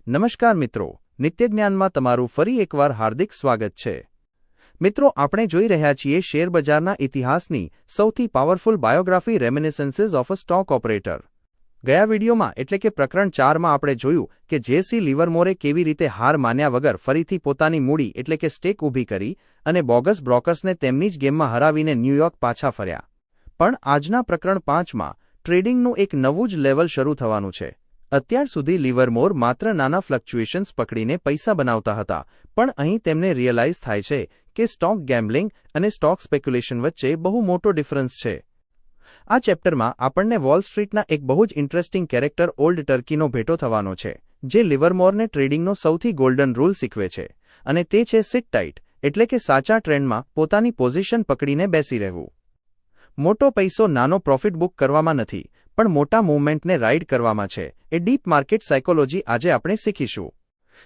નમસ્કાર મિત્રો, નિત્ય જ્ઞાનમાં તમારું ફરી એકવાર હાર્દિક સ્વાગત છે। મિત્રો, આપણે જોઈ રહ્યા છીએ શેરબજારના ઇતિહાસની સૌથી powerful biography reminiscences of a stock operator. ગયા વિડીયોમાં એટલે કે પ્રકરણ 4માં આપણે જોયું કે જે.સી. લિવરમોરે કેવી રીતે હાર માન્યા વગર ફરીથી પોતાની મૂડી એટલે કે સ્ટેક ઊભી કરી અને બોગસ બ્રોકર્સને તેમની જ ગેમમાં હરાવીને ન્યૂયોર્ક પાછા ફર્યા। પણ આજના પ્રકરણ 5માં ટ્રેડિંગનું એક નવું જ લેવલ શરૂ થવાનું છે। અત્યાર સુધી લિવરમોર માત્ર નાના ફ્લક્ચ્યુએશન્સ પકડીને પૈસા બનાવતા હતા, પણ અહીં તેમને રિયલાઇઝ થાય છે કે સ્ટોક ગેમ્બલિંગ અને સ્ટોક સ્પેક્યુલેશન વચ્ચે બહુ મોટો ડિફરન્સ છે। આ ચેપ્ટરમાં આપણને વોલ સ્ટ્રીટના એક બહુ જ ઇન્ટરેસ્ટિંગ કેરેક્ટર ઓલ્ડ ટર્કીનો ભેટો થવાનો છે, જે લિવરમોરને ટ્રેડિંગનો સૌથી ગોલ્ડન રૂલ શીખવે છે, અને તે છે સિટ ટાઇટ, એટલે કે સાચા ટ્રેન્ડમાં પોતાની પોઝિશન પકડીને બેસી રહેવું। મોટો પૈસો નાનો પ્રોફિટ બુક કરવામાં નથી, પણ મોટા મૂવમેન્ટને રાઇડ કરવામાં છે। એ ડીપ માર્કેટ સાયકોલોજી આજે આપણે શીખીશું।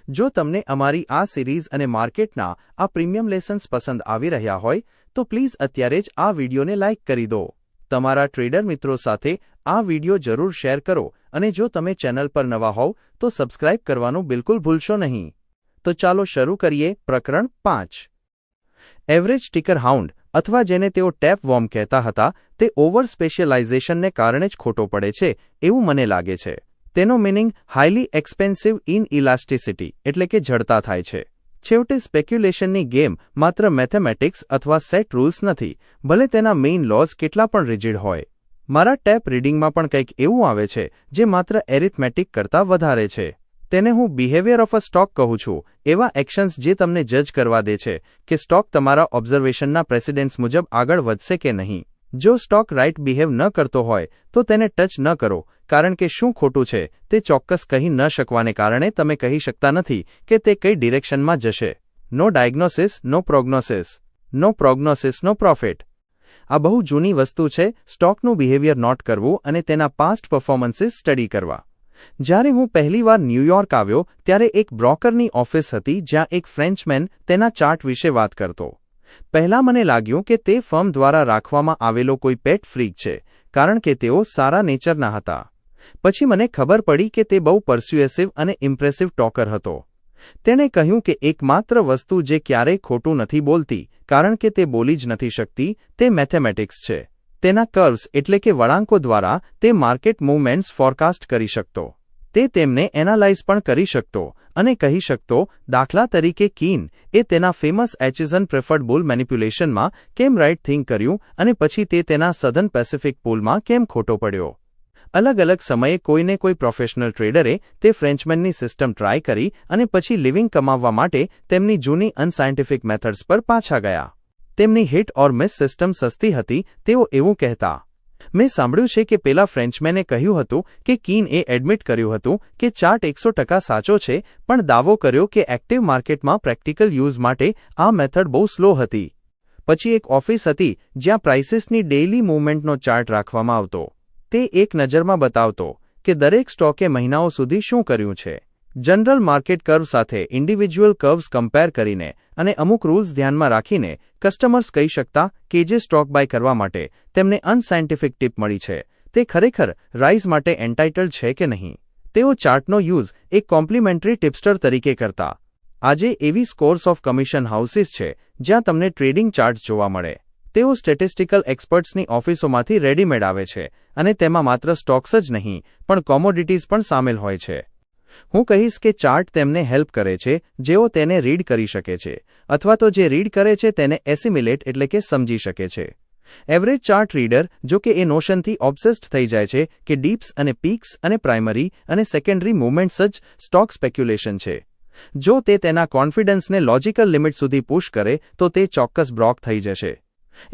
જો તમને અમારી આ સિરીઝ અને માર્કેટના આ પ્રીમિયમ લેસન્સ પસંદ આવી રહ્યા હોય તો પ્લીઝ અત્યારે જ આ વિડીયોને લાઇક કરી દો, તમારા ટ્રેડર મિત્રો સાથે આ વિડીયો જરૂર શેર કરો, અને જો તમે ચેનલ પર નવા હોવ તો સબસ્ક્રાઇબ કરવાનું બિલકુલ ભૂલશો નહીં। તો ચાલો શરૂ કરીએ। પ્રકરણ 5। એવરેજ સ્ટીકર હાઉન્ડ અથવા જેને તેઓ ટેપ વોર્મ કહેતા હતા, તે ઓવર સ્પેશિયલાઇઝેશનને કારણે જ ખોટો પડે છે એવું મને લાગે છે। તેનો meaning highly expensive in elasticity એટલે કે જડતા થાય છે। છેવટે સ્પેક્યુલેશનની ગેમ માત્ર મેથેમેટિક્સ અથવા સેટ રૂલ્સ નથી, ભલે તેના મેઇન લોઝ કેટલા પણ રિજિડ હોય। મારા ટેપ રીડિંગમાં પણ કંઈક એવું આવે છે જે માત્ર એરિથમેટિક કરતાં વધારે છે। તેને હું બિહેવિયર ઓફ અ સ્ટોક કહું છું, એવા એક્શન્સ જે તમને જજ કરવા દે છે કે સ્ટોક તમારા ઓબ્ઝર્વેશનના પ્રેસિડેન્ટ્સ મુજબ આગળ વધશે કે નહીં। જો સ્ટોક રાઇટ બિહેવ ન કરતો હોય તો તેને ટચ ન કરો, કારણ કે શું ખોટું છે તે ચોક્કસ કહી ન શકવાને કારણે તમે કહી શકતા નથી કે તે કઈ ડિરેક્શનમાં જશે। નો ડાયગ્નોસિસ નો પ્રોગ્નોસિસ, નો પ્રોગ્નોસિસ નો પ્રોફિટ। આ બહુ જૂની વસ્તુ છે, સ્ટોકનું બિહેવિયર નોટ કરવું અને તેના પાસ્ટ પરફોર્મન્સીસ સ્ટડી કરવા। જ્યારે હું પહેલીવાર ન્યૂયોર્ક આવ્યો ત્યારે એક બ્રોકરની ઓફિસ હતી જ્યાં એક ફ્રેન્ચમેન તેના ચાર્ટ વિશે વાત કરતો। પહેલાં મને લાગ્યું કે તે ફર્મ દ્વારા રાખવામાં આવેલો કોઈ પેટ ફ્રીક છે, કારણ કે તેઓ સારા નેચરના હતા। પછી મને ખબર પડી કે તે બહુ પરસ્યુએસિવ અને ઇમ્પ્રેસિવ ટોકર હતો। તેણે કહ્યું કે એકમાત્ર વસ્તુ જે ક્યારેય ખોટું નથી બોલતી, કારણ કે તે બોલી જ નથી શકતી, તે મેથેમેટિક્સ છે। તેના કર્વ્સ એટલે કે વળાંકો દ્વારા તે માર્કેટ મૂવમેન્ટ્સ ફોરકાસ્ટ કરી શકતો, તે તેમને એનાલાઇઝ પણ કરી શકતો અને કહી શકતો, દાખલા તરીકે કીન એ તેના ફેમસ એચિઝન પ્રેફર્ડ બુલ મેનિપ્યુલેશનમાં કેમ રાઇટ થિંગ કર્યું અને પછી તે તેના સધન પેસિફિક પુલમાં કેમ ખોટો પડ્યો। અલગ અલગ સમયે કોઈને કોઈ પ્રોફેશનલ ટ્રેડરે તે ફ્રેન્ચમેનની સિસ્ટમ ટ્રાય કરી અને પછી લિવિંગ કમાવવા માટે તેમની જૂની અનસાયન્ટિફિક મેથડ્સ પર પાછા ગયા। તેમની હિટ ઓર મિસ સિસ્ટમ સસ્તી હતી, તેઓ એવું કહેતા। મેં સાંભળ્યું છે કે પેલા ફ્રેન્ચમેને કહ્યું હતું કે કીન એ એડમિટ કર્યું હતું કે ચાર્ટ 100% સાચો છે, પણ દાવો કર્યો કે એક્ટિવ માર્કેટમાં પ્રેક્ટિકલ યુઝ માટે આ મેથડ બહુ સ્લો હતી। પછી એક ઓફિસ હતી જ્યાં પ્રાઇસીસની ડેઇલી મૂવમેન્ટનો ચાર્ટ રાખવામાં આવતો। તે એક નજરમાં બતાવતો કે દરેક સ્ટોકે મહિનાઓ સુધી શું કર્યું છે, જનરલ માર્કેટ કર્વ સાથે ઇન્ડિવિજ્યુઅલ કર્વ્સ કમ્પેર કરીને, અને અમુક રૂલ્સ ધ્યાનમાં રાખીને કસ્ટમર્સ કહી શકતા કે જે સ્ટોક બાય કરવા માટે તેમને અનસાયન્ટિફિક ટીપ મળી છે, તે ખરેખર રાઇઝ માટે એન્ટાઇટલ્ડ છે કે નહીં। તેઓ ચાર્ટનો યુઝ એક કોમ્પ્લિમેન્ટરી ટિપ્સ્ટર તરીકે કરતા। આજે એવી સ્કોર્સ ઓફ કમિશન હાઉસીસ છે જ્યાં તમને ટ્રેડિંગ ચાર્ટ જોવા મળે। તેઓ સ્ટેટિસ્ટિકલ એક્સપર્ટ્સની ઓફિસોમાંથી રેડીમેડ આવે છે, અને તેમાં માત્ર સ્ટોક્સ જ નહીં પણ કોમોડિટીઝ પણ સામેલ હોય છે। હું કહીશ કે ચાર્ટ તેમને હેલ્પ કરે છે જેઓ તેને રીડ કરી શકે છે, અથવા તો જે રીડ કરે છે તેને એસિમિલેટ એટલે કે સમજી શકે છે। એવરેજ ચાર્ટ રીડર જો કે એ નોશનથી ઓબ્સેસ્ડ થઈ જાય છે કે ડીપ્સ અને પીક્સ અને પ્રાઇમરી અને સેકન્ડરી મૂવમેન્ટ્સ જ સ્ટોક સ્પેક્યુલેશન છે। જો તે તેના કોન્ફિડન્સને લોજિકલ લિમિટ સુધી પુશ કરે તો તે ચોક્કસ બ્રોક થઈ જશે।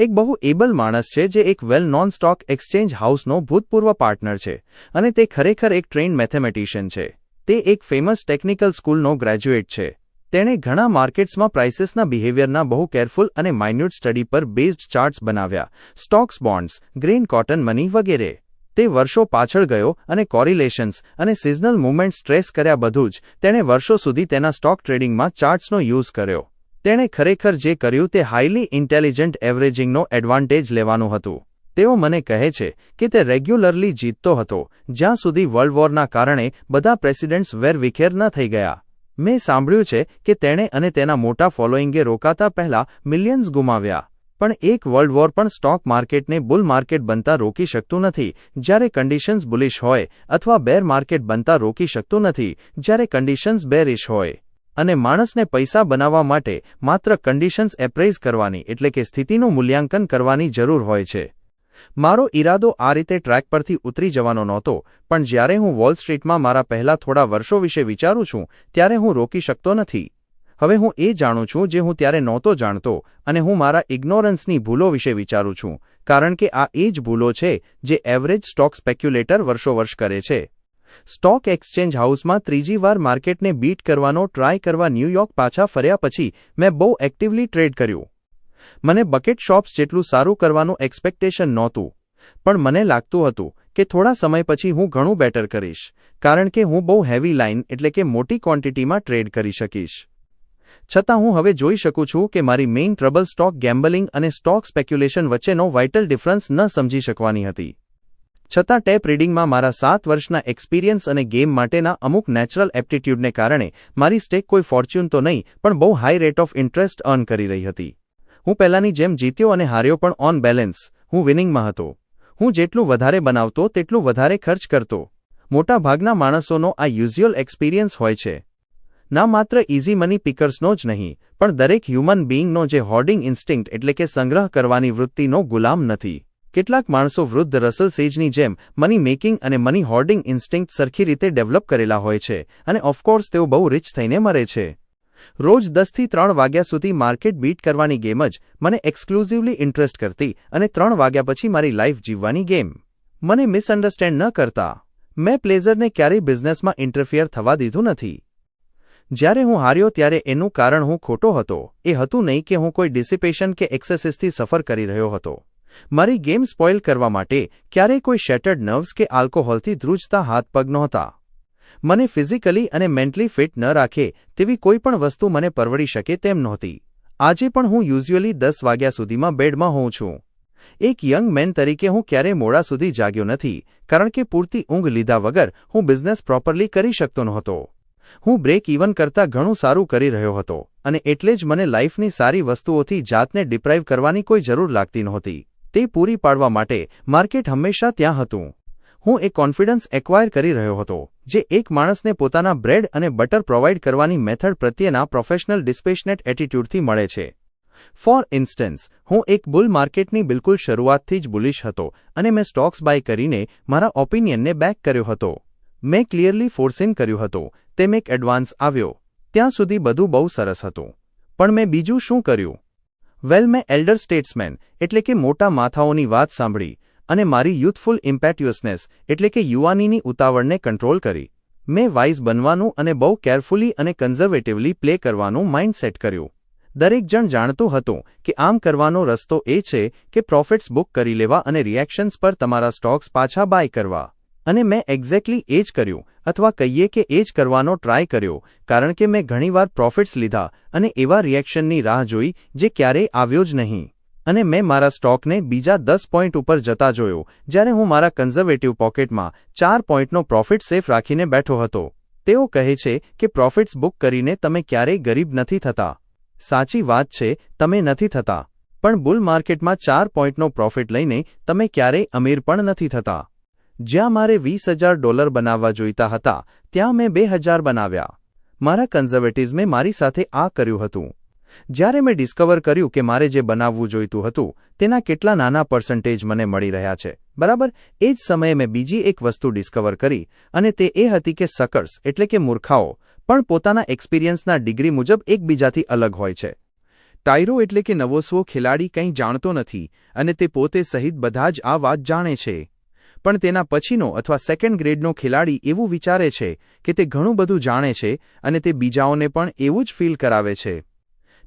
એક બહુ એબલ માણસ છે જે એક વેલ નોન સ્ટોક એક્સચેન્જ હાઉસનો ભૂતપૂર્વ પાર્ટનર છે, અને તે ખરેખર એક ટ્રેન્ડ મેથેમેટિશિયન છે। તે એક ફેમસ ટેકનિકલ સ્કૂલનો ગ્રેજ્યુએટ છે। તેણે ઘણા માર્કેટ્સમાં પ્રાઇસીસના બિહેવિયરના બહુ કેરફુલ અને માઇન્યુટ સ્ટડી પર બેઝડ ચાર્ટ્સ બનાવ્યા, stocks, bonds, grain cotton money વગેરે। તે વર્ષો પાછળ ગયો અને કોરિલેશન્સ અને સિઝનલ મૂવમેન્ટ્સ ટ્રેસ કર્યા। બધું જ તેણે વર્ષો સુધી તેના સ્ટોક ટ્રેડિંગમાં ચાર્ટ્સનો યુઝ કર્યો। તેણે ખરેખર જે કર્યું તે હાઈલી ઇન્ટેલિજન્ટ એવરેજિંગનો એડવાન્ટેજ લેવાનું હતું। તેઓ મને કહે છે કે તે રેગ્યુલરલી જીતતો હતો જ્યાં સુધી વર્લ્ડ વોરના કારણે બધા પ્રેસિડેન્ટ્સ વેરવિખેર ન થઈ ગયા. મેં સાંભળ્યું છે કે તેણે અને તેના મોટા ફોલોઈંગે રોકાતા પહેલા મિલિયન્સ ગુમાવ્યા. પણ એક વર્લ્ડ વોર પણ સ્ટોક માર્કેટને બુલ માર્કેટ બનતા રોકી શકતું નથી જ્યારે કન્ડિશન્સ બુલિશ હોય, અથવા બેર માર્કેટ બનતા રોકી શકતું નથી જ્યારે કન્ડિશન્સ બેરિશ હોય. અને માણસને પૈસા બનાવવા માટે માત્ર કન્ડિશન્સ એપ્રેઝ કરવાની એટલે કે સ્થિતિનું મૂલ્યાંકન કરવાની જરૂર હોય છે. મારો ઈરાદો આ રીતે ટ્રેક પરથી ઉતરી જવાનો નહોતો, પણ જ્યારે હું વોલ સ્ટ્રીટમાં મારા પહેલા થોડા વર્ષો વિશે વિચારું છું ત્યારે હું રોકી શકતો નથી. હવે હું એ જાણું છું જે હું ત્યારે નહોતો જાણતો, અને હું મારા ઇગ્નોરન્સની ભૂલો વિશે વિચારું છું, કારણ કે આ એ જ ભૂલો છે જે એવરેજ સ્ટોક સ્પેક્યુલેટર વર્ષોવર્ષ કરે છે. સ્ટોક એક્સચેન્જ હાઉસમાં ત્રીજી વાર માર્કેટને બીટ કરવાનો ટ્રાય કરવા ન્યૂયોર્ક પાછા ફર્યા પછી મેં બહુ એક્ટિવલી ટ્રેડ કર્યું. મને બકેટ શોપ્સ જેટલું સારું કરવાનું એક્સપેક્ટેશન નહોતું, પણ મને લાગતું હતું કે થોડા સમય પછી હું ઘણું બેટર કરીશ, કારણ કે હું બહુ હેવી લાઇન એટલે કે મોટી ક્વોન્ટિટીમાં ટ્રેડ કરી શકીશ. છતાં હું હવે જોઈ શકું છું કે મારી મેઇન ટ્રબલ સ્ટોક ગેમ્બલિંગ અને સ્ટોક સ્પેક્યુલેશન વચ્ચેનો વાઇટલ ડિફરન્સ ન સમજી શકવાની હતી. છતાં ટેપ રીડિંગમાં મારા 7 વર્ષના એક્સપિરિયન્સ અને ગેમ માટેના અમુક નેચરલ એપ્ટિટ્યૂડને કારણે મારી સ્ટેક કોઈ ફોર્ચ્યુન તો નહીં પણ બહુ high rate of interest earn કરી રહી હતી. હું પહેલાની જેમ જીત્યો અને હાર્યો, પણ ઓન બેલેન્સ હું વિનિંગમાં હતો. હું જેટલું વધારે બનાવતો તેટલું વધારે ખર્ચ કરતો. મોટા ભાગના માણસોનો આ યુઝ્યુઅલ એક્સપિરિયન્સ હોય છે. ના માત્ર ઇઝી મની પિકર્સનો જ નહીં, પણ દરેક હ્યુમન બીઇંગનો જે હોર્ડિંગ ઇન્સ્ટિંક્ટ એટલે કે સંગ્રહ કરવાની વૃત્તિનો ગુલામ નથી. કેટલાક માણસો વૃદ્ધ રસલ સેજની જેમ મની મેકિંગ અને મની હોર્ડિંગ ઇન્સ્ટિંક્ટ સરખી રીતે ડેવલપ કરેલા હોય છે, અને ઓફકોર્સ તેઓ બહુ રિચ થઈને મરે છે. રોજ 10 થી 3 વાગ્યા સુધી માર્કેટ બીટ કરવાની ગેમ જ મને એક્સક્લુઝિવલી ઇન્ટરેસ્ટ કરતી, અને 3 વાગ્યા પછી મારી લાઈફ જીવવાની ગેમ. મને મિસઅન્ડરસ્ટેન્ડ ન કરતા, મેં પ્લેઝરને ક્યારેય બિઝનેસમાં ઇન્ટરફિયર થવા દીધું નથી. જ્યારે હું હાર્યો ત્યારે એનું કારણ હું ખોટો હતો એ હતું નહીં કે હું કોઈ ડિસિપેશન કે એક્સેસીસથી સફર કરી રહ્યો હતો. મારી ગેમ સ્પોઇલ કરવા માટે ક્યારેય કોઈ શેટર્ડ નર્વ્સ કે આલ્કોહોલથી ધ્રુજતા હાથ પગ નહોતા. મને ફિઝિકલી અને મેન્ટલી ફિટ ન રાખે તેવી કોઈ પણ વસ્તુ મને પરવડી શકે તેમ નહોતી. આજે પણ હું યુઝ્યુઅલી 10 વાગ્યા સુધીમાં બેડમાં હોઉં છું. એક યંગ મેન તરીકે હું ક્યારેય મોડા સુધી જાગ્યો નથી, કારણ કે પૂરતી ઊંઘ લીધા વગર હું બિઝનેસ પ્રોપરલી કરી શકતો નહોતો. હું બ્રેક ઇવન કરતાં ઘણું સારું કરી રહ્યો હતો, અને એટલે જ મને લાઈફની સારી વસ્તુઓથી જાતને ડિપ્રાઇવ કરવાની કોઈ જરૂર લાગતી નહોતી. તે પૂરી પાડવા માટે માર્કેટ હંમેશા ત્યાં હતું. હું એક કોન્ફિડન્સ એક્વાયર કરી રહ્યો હતો જે એક માણસને પોતાના બ્રેડ અને બટર પ્રોવાઈડ કરવાની મેથડ પ્રત્યેના પ્રોફેશનલ ડિસ્પેશનેટ એટીટ્યૂડથી મળે છે. ફોર ઇન્સ્ટન્સ, હું એક બુલ માર્કેટની બિલકુલ શરૂઆતથી જ બુલિશ હતો, અને મેં સ્ટોક્સ બાય કરીને મારા ઓપિનિયનને બેક કર્યો હતો. મેં ક્લિયરલી ફોર્સિન કર્યું હતું, તેમ એક એડવાન્સ આવ્યો. ત્યાં સુધી બધું બહુ સરસ હતું. પણ મેં બીજું શું કર્યું? વેલ, મેં એલ્ડર સ્ટેટ્સમેન એટલે કે મોટા માથાઓની વાત સાંભળી, અને મારી યુથફુલ ઇમ્પેટ્યુઅસનેસ એટલે કે યુવાનીની ઉતાવળને કંટ્રોલ કરી. મેં વાઇઝ બનવાનું અને બહુ કેરફુલી અને કન્ઝર્વેટિવલી પ્લે કરવાનું માઇન્ડ સેટ કર્યું. દરેક જણ જાણતું હતું કે આમ કરવાનો રસ્તો એ છે કે પ્રોફિટ્સ બુક કરી લેવા અને રિએક્શન્સ પર તમારા સ્ટોક્સ પાછા બાય કરવા. અને મેં એક્ઝેક્ટલી એ જ કર્યું, અથવા કહીએ કે એ જ કરવાનો ટ્રાય કર્યો, કારણ કે મેં ઘણીવાર પ્રોફિટ્સ લીધા અને એવા રિએક્શનની રાહ જોઈ જે ક્યારેય આવ્યો જ નહીં. અને મેં મારા સ્ટોકને બીજા 10 પોઈન્ટ ઉપર જતા જોયો જ્યારે હું મારા કન્ઝર્વેટિવ પોકેટમાં 4 પોઈન્ટનો પ્રોફિટ સેફ રાખીને બેઠો હતો. તેઓ કહે છે કે પ્રોફિટ્સ બુક કરીને તમે ક્યારેય ગરીબ નથી થતા. સાચી વાત છે, તમે નથી થતા. પણ બુલ માર્કેટમાં 4 પોઈન્ટનો પ્રોફિટ લઈને તમે ક્યારેય અમીર પણ નથી થતા. જ્યાં મારે $20,000 બનાવવા જોઈતા હતા ત્યાં મેં 2,000 બનાવ્યા. મારા કન્ઝર્વેટિઝમે મારી સાથે આ કર્યું હતું. જ્યારે મેં ડિસ્કવર કર્યું કે મારે જે બનાવવું જોઈતું હતું તેના કેટલા નાના પર્સન્ટેજ મને મળી રહ્યા છે, બરાબર, એ જ સમયે મેં બીજી એક વસ્તુ ડિસ્કવર કરી, અને તે એ હતી કે સકર્સ એટલે કે મૂર્ખાઓ પણ પોતાના એક્સપિરિયન્સના ડિગ્રી મુજબ એકબીજાથી અલગ હોય છે. ટાયરો એટલે કે નવોસ્વો ખેલાડી કંઈ જાણતો નથી, અને તે પોતે સહિત બધા જ આ વાત જાણે છે. પણ તેના પછીનો અથવા સેકન્ડ ગ્રેડનો ખેલાડી એવું વિચારે છે કે તે ઘણું બધું જાણે છે, અને તે બીજાઓને પણ એવું જ ફીલ કરાવે છે.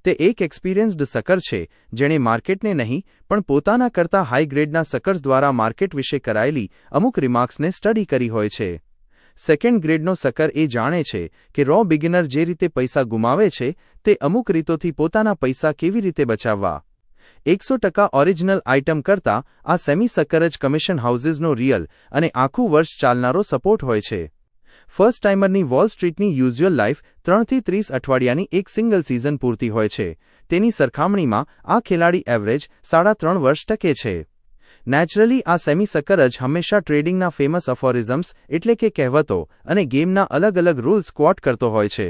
તે એક એક્સપિરિયન્સ્ડ સકર છે જેણે માર્કેટને નહીં પણ પોતાના કરતા હાઈ ગ્રેડના સકર્સ દ્વારા માર્કેટ વિશે કરાયેલી અમુક રિમાર્ક્સને સ્ટડી કરી હોય છે. સેકન્ડ ગ્રેડનો સકર એ જાણે છે કે રો બિગિનર જે રીતે પૈસા ગુમાવે છે તે અમુક રીતોથી પોતાના પૈસા કેવી રીતે બચાવવા. 100% ઓરિજિનલ આઇટમ કરતાં આ સેમી સક્કર જ કમિશન હાઉસીસનો રિયલ અને આખું વર્ષ ચાલનારો સપોર્ટ હોય છે. ફર્સ્ટ ટાઈમરની વોલ સ્ટ્રીટની યુઝ્યુઅલ લાઈફ 3 થી 30 અઠવાડિયાની એક સિંગલ સિઝન પૂરતી હોય છે. તેની સરખામણીમાં આ ખેલાડી એવરેજ 3.5 વર્ષ ટકે છે. નેચરલી આ સેમી સક્કર જ હંમેશા ટ્રેડિંગના ફેમસ અફોરિઝમ્સ એટલે કે કહેવતો અને ગેમના અલગ અલગ રૂલ્સ ક્વોટ કરતો હોય છે.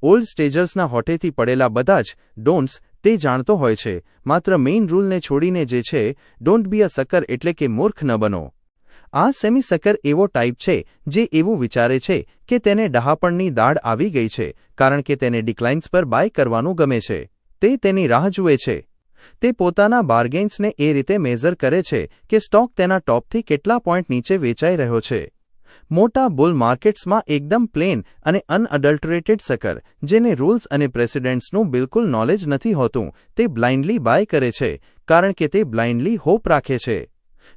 ઓલ્ડ સ્ટેજર્સના હોઠેથી પડેલા બધા જ ડોન્ટ્સ તે જાણતો હોય છે, માત્ર મેઇન રૂલને છોડીને જે છે, ડોન્ટ બી અ સક્કર એટલે કે મૂર્ખ ન બનો. આ સેમી સક્કર એવો ટાઈપ છે જે એવું વિચારે છે કે તેને ડહાપણની દાઢ આવી ગઈ છે કારણ કે તેને ડિક્લાઇન્સ પર બાય કરવાનું ગમે છે. તે તેની રાહ જુએ છે. તે પોતાના બાર્ગેન્સને એ રીતે મેઝર કરે છે કે સ્ટોક તેના ટોપથી કેટલા પોઈન્ટ નીચે વેચાઈ રહ્યો છે. મોટા બુલ માર્કેટ્સમાં એકદમ પ્લેન અને અનઅડલ્ટરેટેડ સક્કર, જેને રૂલ્સ અને પ્રેસિડેન્ટ્સનું બિલકુલ નોલેજ નથી હોતું, તે બ્લાઇન્ડલી બાય કરે છે કારણ કે તે બ્લાઇન્ડલી હોપ રાખે છે.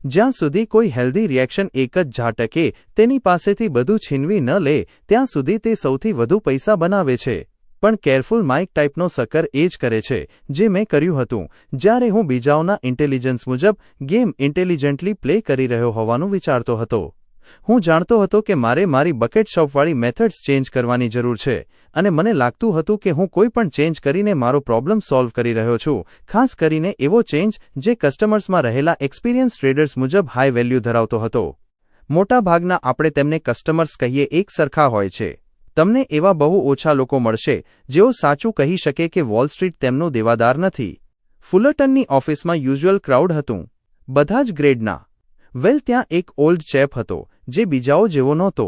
જ્યાં સુધી કોઈ હેલ્ધી રિએક્શન એક જ ઝાટકે તેની પાસેથી બધું છીનવી ન લે ત્યાં સુધી તે સૌથી વધુ પૈસા બનાવે છે. પણ કેરફુલ માઇક ટાઈપનો સક્કર એ જ કરે છે જે મેં કર્યું હતું જ્યારે હું બીજાઓના ઇન્ટેલિજન્સ મુજબ ગેમ ઇન્ટેલિજન્ટલી પ્લે કરી રહ્યો હોવાનું વિચારતો હતો. હું જાણતો હતો કે મારે મારી બકેટ શોપવાળી મેથડ્સ ચેન્જ કરવાની જરૂર છે અને મને લાગતું હતું કે હું કોઈ પણ ચેન્જ કરીને મારો પ્રોબ્લેમ સોલ્વ કરી રહ્યો છું, ખાસ કરીને એવો ચેન્જ જે કસ્ટમર્સમાં રહેલા એક્સપિરિયન્સ ટ્રેડર્સ મુજબ હાઈ વેલ્યુ ધરાવતો હતો. મોટાભાગના આપણે તેમને કસ્ટમર્સ કહીએ એક સરખા હોય છે. તમને એવા બહુ ઓછા લોકો મળશે જેઓ સાચું કહી શકે કે વોલ સ્ટ્રીટ તેમનું દેવાદાર નથી. ફુલરટનની ઓફિસમાં યુઝ્યુઅલ ક્રાઉડ હતું, બધા જ ગ્રેડના. વેલ, ત્યાં એક ઓલ્ડ ચેપ હતો જે બીજાઓ જેવો નહોતો.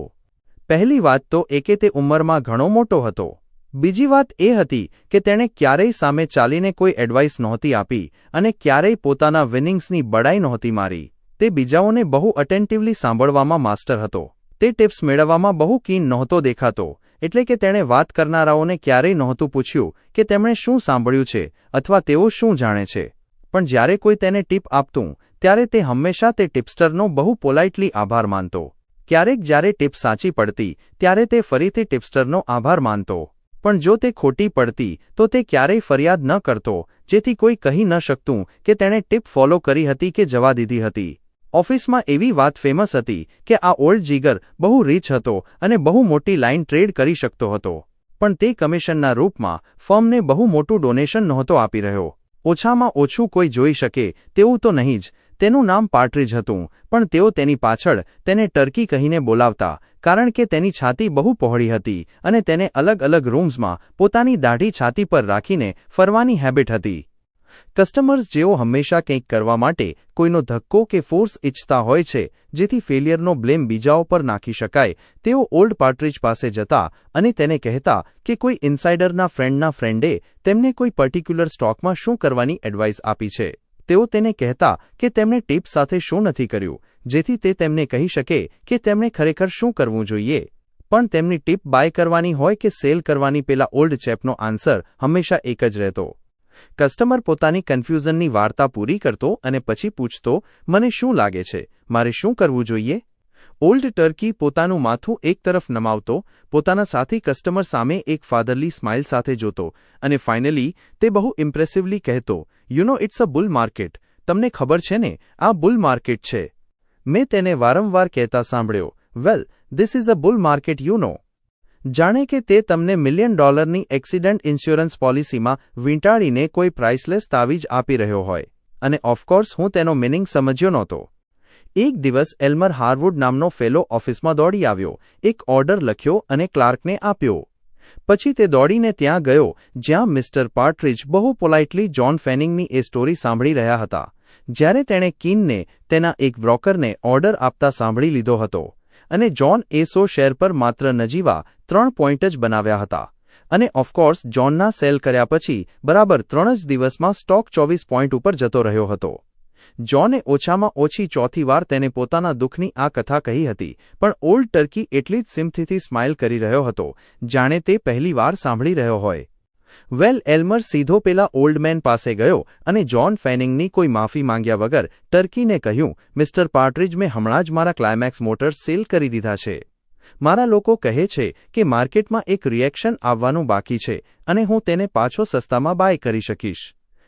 પહેલી વાત તો એ કે તે ઉંમરમાં ઘણો મોટો હતો. બીજી વાત એ હતી કે તેણે ક્યારેય સામે ચાલીને કોઈ એડવાઇસ નહોતી આપી અને ક્યારેય પોતાના વિનિંગ્સની બડાઈ નહોતી મારી. તે બીજાઓને બહુ અટેન્ટિવલી સાંભળવામાં માસ્ટર હતો. તે ટિપ્સ મેળવવામાં બહુ કીન નહોતો દેખાતો, એટલે કે તેણે વાત કરનારાઓને ક્યારેય નહોતું પૂછ્યું કે તેમણે શું સાંભળ્યું છે અથવા તેઓ શું જાણે છે. પણ જ્યારે કોઈ તેને ટીપ આપતું ત્યારે તે હંમેશા તે ટિપ્સ્ટરનો બહુ પોલાઇટલી આભાર માનતો. ક્યારેક જ્યારે ટીપ સાચી પડતી ત્યારે તે ફરીથી ટિપ્સ્ટરનો આભાર માનતો. પણ જો તે ખોટી પડતી તો તે ક્યારેય ફરિયાદ ન કરતો, જેથી કોઈ કહી ન શકતું કે તેણે ટીપ ફોલો કરી હતી કે જવા દીધી હતી. ઓફિસમાં એવી વાત ફેમસ હતી કે આ ઓલ્ડ જીગર બહુ રીચ હતો અને બહુ મોટી લાઇન ટ્રેડ કરી શકતો હતો. પણ તે કમિશનના રૂપમાં ફર્મને બહુ મોટું ડોનેશન નહોતો આપી રહ્યો. ઓછામાં ઓછું કોઈ જોઈ શકે તેવું તો નહીં જ. તેનું નામ પાર્ટ્રીજ હતું, પણ તેઓ તેની પાછળ તેને ટર્કી કહીને બોલાવતા કારણ કે તેની છાતી બહુ પહોળી હતી અને તેને અલગ અલગ રૂમ્સમાં પોતાની દાઢી છાતી પર રાખીને ફરવાની હેબિટ હતી. કસ્ટમર્સ જેઓ હંમેશા કંઈક કરવા માટે કોઈનો ધક્કો કે ફોર્સ ઈચ્છતા હોય છે જેથી ફેલિયરનો બ્લેમ બીજાઓ પર નાખી શકાય, તેઓ ઓલ્ડ પાર્ટ્રીજ પાસે જતા અને તેને કહેતા કે કોઈ ઇન્સાઇડરના ફ્રેન્ડના ફ્રેન્ડે તેમને કોઈ પર્ટિક્યુલર સ્ટોકમાં શું કરવાની એડવાઇસ આપી છે. તેઓ તેને કહેતા કે તેમણે ટીપ સાથે શું નથી કર્યું, જેથી તે તેમને કહી શકે કે તેમણે ખરેખર શું કરવું જોઈએ. પણ તેમની ટીપ બાય કરવાની હોય કે સેલ કરવાની, પેલા ઓલ્ડ ચેપનો આન્સર હંમેશા એક જ રહેતો. કસ્ટમર પોતાની કન્ફ્યુઝનની વાર્તા પૂરી કરતો અને પછી પૂછતો, મને શું લાગે છે, મારે શું કરવું જોઈએ? ઓલ્ડ ટર્કી પોતાનું માથું એક તરફ નમાવતો, પોતાના સાથી કસ્ટમર સામે એક ફાધરલી સ્માઇલ સાથે જોતો અને ફાઇનલી તે બહુ ઇમ્પ્રેસિવલી કહેતો, you know it's a bull market. તમને ખબર છે ને, આ બુલ માર્કેટ છે. મેં તેને વારંવાર કહેતા સાંભળ્યો, well, this is a bull market you know. જાણે કે તે તમને $1 મિલિયન એક્સિડન્ટ ઇન્સ્યોરન્સ પોલિસીમાં વીંટાળીને કોઈ પ્રાઇસલેસ તાવીજ આપી રહ્યો હોય. અને ઓફકોર્સ હું તેનો મિનિંગ સમજ્યો નહોતો. એક દિવસ એલ્મર હાર્વુડ નામનો ફેલો ઓફિસમાં દોડી આવ્યો, એક ઓર્ડર લખ્યો અને ક્લાર્કને આપ્યો. પછી તે દોડીને ત્યાં ગયો જ્યાં મિસ્ટર પાર્ટ્રીજ બહુ પોલાઇટલી જ્હોન ફેનિંગની એ સ્ટોરી સાંભળી રહ્યા હતા, જ્યારે તેણે કીનને તેના એક બ્રોકરને ઓર્ડર આપતા સાંભળી લીધો હતો અને જ્હોન એ 100 શેર પર માત્ર નજીવા 3 પોઈન્ટ જ બનાવ્યા હતા. અને ઓફકોર્સ જ્હોનના સેલ કર્યા પછી બરાબર 3 જ દિવસમાં સ્ટોક 24 પોઈન્ટ ઉપર જતો રહ્યો હતો. જ્હોને ઓછામાં ઓછી ચોથી વાર તેને પોતાના દુઃખની આ કથા કહી હતી, પણ ઓલ્ડ ટર્કી એટલી જ સિમ્પથીથી સ્માઇલ કરી રહ્યો હતો જાણે તે પહેલી વાર સાંભળી રહ્યો હોય. વેલ, એલ્મર સીધો પેલા ઓલ્ડ મેન પાસે ગયો અને જ્હોન ફેનિંગની કોઈ માફી માંગ્યા વગર ટર્કીને કહ્યું, મિસ્ટર પાર્ટ્રીજ, મેં હમણાં જ મારા ક્લાઇમેક્સ મોટર્સ સેલ કરી દીધા છે. મારા લોકો કહે છે કે માર્કેટમાં એક રિએક્શન આવવાનું બાકી છે અને હું તેને પાછો સસ્તામાં બાય કરી શકીશ.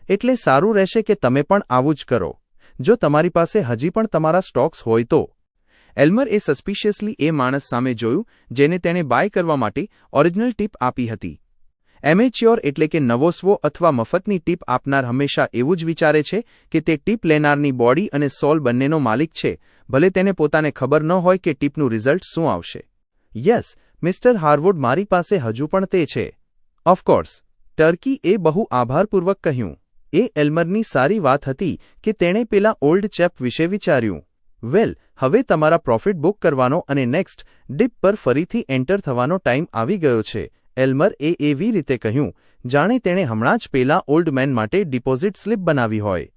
એટલે સારું રહેશે કે તમે પણ આવું જ કરો. જો તમારી પાસે હજી પણ તમારા સ્ટોક્સ હોય તો. એલ્મર એ સસ્પિશિયસલી એ માણસ સામે જોયું જેને તેણે બાય કરવા માટે ઓરિજિનલ ટીપ આપી હતી. એમેચ્યોર એટલે કે નવોસ્વો અથવા મફતની ટીપ આપનાર હંમેશા એવું જ વિચારે છે કે તે ટીપ લેનારની બોડી અને સોલ બંનેનો માલિક છે, ભલે તેને પોતાને ખબર ન હોય કે ટીપનું રિઝલ્ટ શું આવશે. યસ, મિસ્ટર હાર્વુડ, મારી પાસે હજુ પણ તે છે. ઓફકોર્સ, ટર્કી એ બહુ આભારપૂર્વક કહ્યું. એ એલ્મરની સારી વાત હતી કે તેણે પેલા ઓલ્ડ ચેપ વિશે વિચાર્યું. વેલ, હવે તમારા પ્રોફિટ બુક કરવાનો અને નેક્સ્ટ ડીપ પર ફરીથી એન્ટર થવાનો ટાઈમ આવી ગયો છે. એલ્મર એ એવી રીતે કહ્યું જાણે તેણે હમણાં જ પેલા ઓલ્ડ મેન માટે ડિપોઝિટ સ્લિપ બનાવી હોય.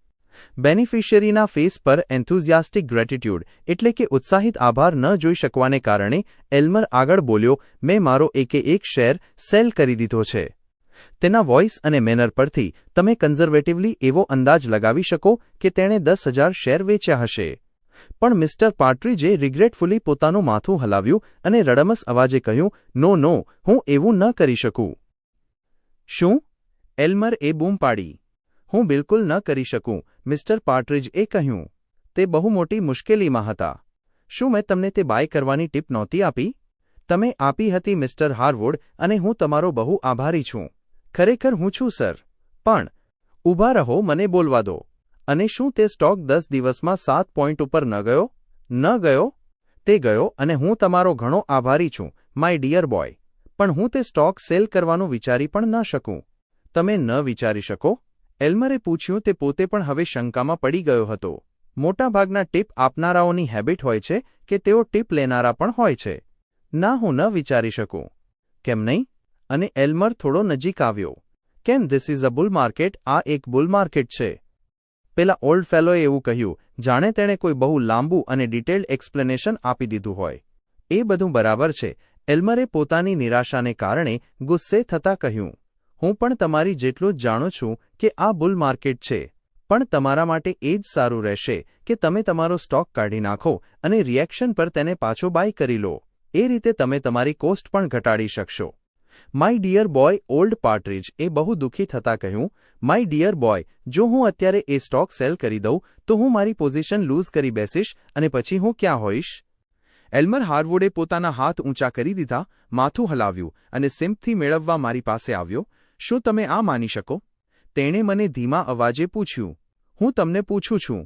બેનિફિશિયરીના ફેસ પર એન્થુઝિયાસ્ટિક ગ્રેટિટ્યુડ એટલે કે ઉત્સાહિત આભાર ન જોઈ શકવાને કારણે એલ્મર આગળ બોલ્યો, મેં મારો એક શેર સેલ કરી દીધો છે. તેના વોઇસ અને મેનર પરથી તમે કન્ઝર્વેટિવલી એવો અંદાજ લગાવી શકો કે તેણે 10,000 શેર વેચ્યા હશે. પણ મિસ્ટર પાર્ટ્રીજે રિગ્રેટફુલી પોતાનું માથું હલાવ્યું અને રડમસ અવાજે કહ્યું, નો, હું એવું ન કરી શકું. શું? એલ્મર એ બૂમ પાડી. હું બિલકુલ ન કરી શકું, મિસ્ટર પાર્ટ્રીજ એ કહ્યું. તે બહુ મોટી મુશ્કેલીમાં હતા. શું મેં તમને તે બાય કરવાની ટીપ નહોતી આપી? તમે આપી હતી મિસ્ટર હાર્વુડ, અને હું તમારો બહુ આભારી છું. ખરેખર હું છું સર. પણ ઊભા રહો, મને બોલવા દો. અને શું તે સ્ટોક 10 દિવસમાં 7 પોઈન્ટ ઉપર ન ગયો? ન ગયો? તે ગયો અને હું તમારો ઘણો આભારી છું, માય ડિયર બોય. પણ હું તે સ્ટોક સેલ કરવાનું વિચારી પણ ન શકું. તમે ન વિચારી શકો? એલ્મરે પૂછ્યું. તે પોતે પણ હવે શંકામાં પડી ગયો હતો. મોટાભાગના ટીપ આપનારાઓની હેબિટ હોય છે કે તેઓ ટીપ લેનારા પણ હોય છે. ના, હું ન વિચારી શકું. કેમ નહીં? અને એલ્મર થોડો નજીક આવ્યો. કેમ? This is a bull market. આ એક બુલ માર્કેટ છે. પેલા ઓલ્ડ ફેલોએ એવું કહ્યું જાણે તેણે કોઈ બહુ લાંબુ અને ડિટેલ્ડ એક્સપ્લેનેશન આપી દીધું હોય. એ બધું બરાબર છે, એલ્મરે પોતાની નિરાશાને કારણે ગુસ્સે થતાં કહ્યું. હું પણ તમારી જેટલું જ જાણું છું કે આ બુલ માર્કેટ છે, પણ તમારા માટે એ જ સારું રહેશે કે તમે તમારો સ્ટોક કાઢી નાખો અને રિએક્શન પર તેને પાછો બાય કરી લો. એ રીતે તમે તમારી કોસ્ટ પણ ઘટાડી શકશો. માય ડિયર બોય, ઓલ્ડ પાર્ટ્રીજ એ બહુ દુઃખી થતાં કહ્યું, માય ડિયર બોય, જો હું અત્યારે એ સ્ટોક સેલ કરી દઉં તો હું મારી પોઝિશન લૂઝ કરી બેસીશ અને પછી હું ક્યાં હોઈશ? એલ્મર હાર્વુડે પોતાના હાથ ઊંચા કરી દીધા, માથું હલાવ્યું અને સિમ્પથી મેળવવા મારી પાસે આવ્યો. શું તમે આ માની શકો? તેણે મને ધીમા અવાજે પૂછ્યું. હું તમને પૂછું છું.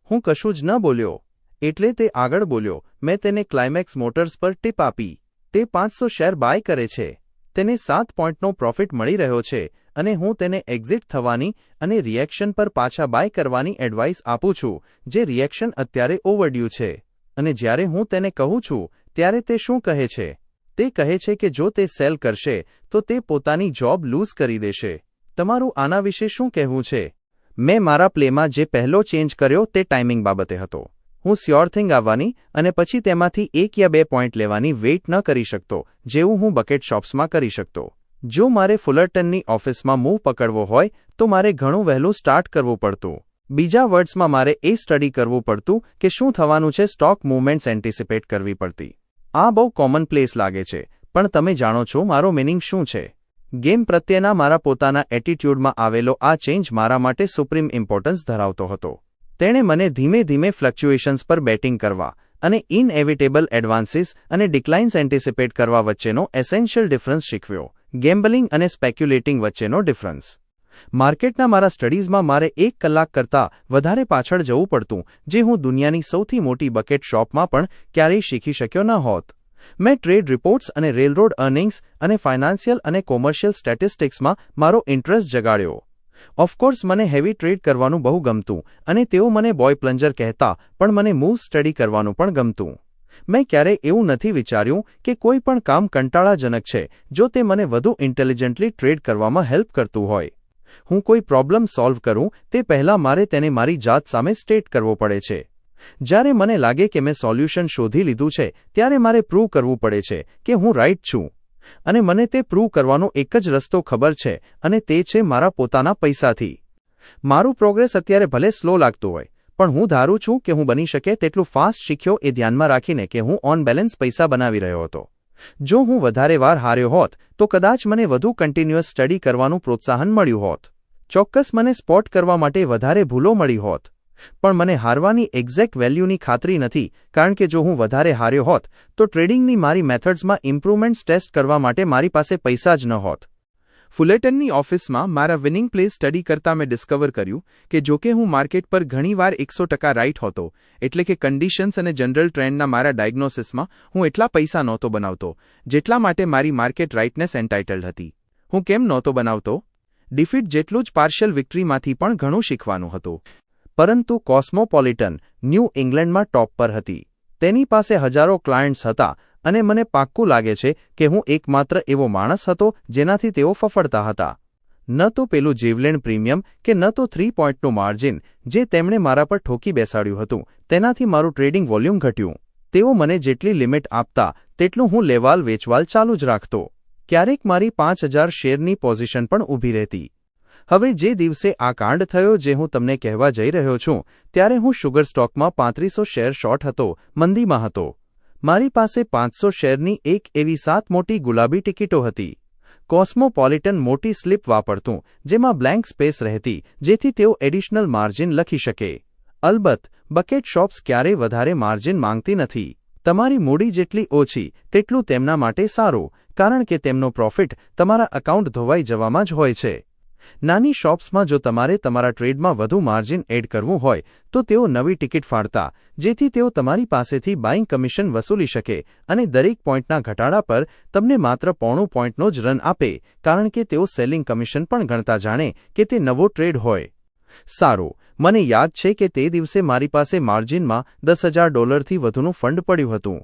હું કશું જ ન બોલ્યો. એટલે તે આગળ બોલ્યો, મેં તેને ક્લાઇમેક્સ મોટર્સ પર ટીપ આપી. તે 500 શેર બાય કરે છે. તેને 7 પોઈન્ટનો પ્રોફિટ મળી રહ્યો છે અને હું તેને એક્ઝિટ થવાની અને રિએક્શન પર પાછા બાય કરવાની એડવાઇસ આપું છું, જે રિએક્શન અત્યારે ઓવરડ્યુ છે. અને જ્યારે હું તેને કહું છું ત્યારે તે શું કહે છે? તે કહે છે કે જો તે સેલ કરશે તો તે પોતાની જોબ લૂઝ કરી દેશે. તમારું આના વિશે શું કહેવું છે? મેં મારા પ્લેમાં જે પહેલો ચેન્જ કર્યો તે ટાઈમિંગ બાબતે હતો. હું સ્યોર થિંગ આવવાની અને પછી તેમાંથી 1 યા 2 પોઈન્ટ લેવાની વેઇટ ન કરી શકતો, જેવું હું બકેટ શોપ્સમાં કરી શકતો. જો મારે ફુલરટનની ઓફિસમાં મૂવ પકડવો હોય તો મારે ઘણું વહેલું સ્ટાર્ટ કરવું પડતું. બીજા વર્ડ્સમાં મારે એ સ્ટડી કરવું પડતું કે શું થવાનું છે, સ્ટોક મૂવમેન્ટ્સ એન્ટિસિપેટ કરવી પડતી. આ બહુ કોમન પ્લેસ લાગે છે, પણ તમે જાણો છો મારો મિનિંગ શું છે? ગેમ પ્રત્યેના મારા પોતાના એટીટ્યૂડમાં આવેલો આ ચેન્જ મારા માટે સુપ્રીમ ઇમ્પોર્ટન્સ ધરાવતો હતો. તેણે મને ધીમે ધીમે ફ્લક્ચ્યુએશન્સ પર બેટિંગ કરવા અને ઇનએવિટેબલ એડવાન્સીસ અને ડિક્લાઇન્સ એન્ટિસિપેટ કરવા વચ્ચેનો એસેન્શિયલ ડિફરન્સ શીખવ્યો. ગેમ્બલિંગ અને સ્પેક્યુલેટિંગ વચ્ચેનો ડિફરન્સ. માર્કેટના મારા સ્ટડીઝમાં મારે 1 કલાક કરતાં વધારે પાછળ જવું પડતું, જે હું દુનિયાની સૌથી મોટી બકેટ શોપમાં પણ ક્યારેય શીખી શક્યો ન હોત. મેં ટ્રેડ રિપોર્ટ્સ અને રેલરોડ અર્નિંગ્સ અને ફાઇનાન્શિયલ અને કોમર્શિયલ સ્ટેટિસ્ટિક્સમાં મારો ઇન્ટરેસ્ટ જગાડ્યો. ઓફકોર્સ મને હેવી ટ્રેડ કરવાનું બહુ ગમતું અને તેઓ મને બોય પ્લન્જર કહેતા, પણ મને મૂવ સ્ટડી કરવાનું પણ ગમતું. મેં ક્યારેય એવું નથી વિચાર્યું કે કોઈ પણ કામ કંટાળાજનક છે જો તે મને વધુ ઇન્ટેલિજન્ટલી ટ્રેડ કરવામાં હેલ્પ કરતું હોય. હું કોઈ પ્રોબ્લેમ સોલ્વ કરું તે પહેલાં મારે તેને મારી જાત સામે સ્ટેટ કરવો પડે છે. જ્યારે મને લાગે કે મેં સોલ્યુશન શોધી લીધું છે ત્યારે મારે પ્રૂવ કરવું પડે છે કે હું રાઇટ છું. અને મને તે પ્રૂવ કરવાનો એક જ રસ્તો ખબર છે અને તે છે મારા પોતાના પૈસાથી. મારું પ્રોગ્રેસ અત્યારે ભલે સ્લો લાગતું હોય, પણ હું ધારું છું કે હું બની શકે તેટલું ફાસ્ટ શીખ્યો એ ધ્યાનમાં રાખીને કે હું ઓન બેલેન્સ પૈસા બનાવી રહ્યો હતો. જો હું વધારે વાર હાર્યો હોત તો કદાચ મને વધુ કન્ટિન્યુઅસ સ્ટડી કરવાનું પ્રોત્સાહન મળ્યું હોત. ચોક્કસ મને સ્પોટ કરવા માટે વધારે ભૂલો મળી હોત, પણ મને હારવાની એક્ઝેક્ટ વેલ્યુની ખાતરી નથી, કારણ કે જો હું વધારે હાર્યો હોત તો ટ્રેડિંગની મારી મેથડ્સમાં ઇમ્પ્રુવમેન્ટ્સ ટેસ્ટ કરવા માટે મારી પાસે પૈસા જ ન હોત. ફુલેટનની ઓફિસમાં મારા વિનિંગ પ્લે સ્ટડી કરતાં મેં ડિસ્કવર કર્યું કે જોકે હું માર્કેટ પર ઘણીવાર 100% રાઇટ હતો, એટલે કે કન્ડિશન્સ અને જનરલ ટ્રેન્ડના મારા ડાયગ્નોસિસમાં હું એટલા પૈસા નહોતો બનાવતો જેટલા માટે મારી માર્કેટ રાઇટનેસ એન્ટાઇટલ્ડ હતી. હું કેમ નહોતો બનાવતો? ડિફીટ જેટલું જ પાર્શિયલ વિક્ટરીમાંથી પણ ઘણું શીખવાનું હતું. પરંતુ કોસ્મોપોલિટન ન્યૂ ઇંગ્લેન્ડમાં ટોપ પર હતી. તેની પાસે હજારો ક્લાયન્ટ્સ હતા અને મને પાક્કું લાગે છે કે હું એકમાત્ર એવો માણસ હતો જેનાથી તેઓ ફફડતા હતા. ન તો પેલું જીવલેણ પ્રીમિયમ કે ન તો 3 પોઈન્ટનું માર્જિન જે તેમણે મારા પર ઠોકી બેસાડ્યું હતું, તેનાથી મારું ટ્રેડિંગ વોલ્યુમ ઘટ્યું. તેઓ મને જેટલી લિમિટ આપતા તેટલું હું લેવાલ વેચવાલ ચાલુ જ રાખતો. ક્યારેક મારી 5000 શેરની પોઝિશન પણ ઊભી રહેતી. હવે જે દિવસે આ કાંડ થયો જે હું તમને કહેવા જઈ રહ્યો છું, ત્યારે હું શુગર સ્ટોકમાં 3500 શેર શોર્ટ હતો, મંદીમાં હતો. મારી પાસે 500 શેરની એક એવી 7 મોટી ગુલાબી ટિકિટો હતી. કોસ્મોપોલિટન મોટી સ્લિપ વાપરતું જેમાં બ્લેન્ક સ્પેસ રહેતી જેથી તેઓ એડિશનલ માર્જિન લખી શકે. અલબત્ત બકેટ શોપ્સ ક્યારેય વધારે માર્જિન માંગતી નથી. તમારી મૂડી જેટલી ઓછી તેટલું તેમના માટે સારું, કારણ કે તેમનો પ્રોફિટ તમારા એકાઉન્ટ ધોવાઈ જવામાં જ હોય છે. નાની શોપ્સમાં જો તમારે તમારા ટ્રેડમાં વધુ માર્જિન એડ કરવું હોય તો તેઓ નવી ટિકિટ ફાડતા જેથી તેઓ તમારી પાસેથી બાઇંગ કમિશન વસૂલી શકે અને દરેક પોઈન્ટના ઘટાડા પર તમને માત્ર 0.5 પોઈન્ટનો જ રન આપે, કારણ કે તેઓ સેલિંગ કમિશન પણ ગણતા જાણે કે તે નવો ટ્રેડ હોય. સારું, મને યાદ છે કે તે દિવસે મારી પાસે માર્જિનમાં $10,000થી વધુનું ફંડ પડ્યું હતું.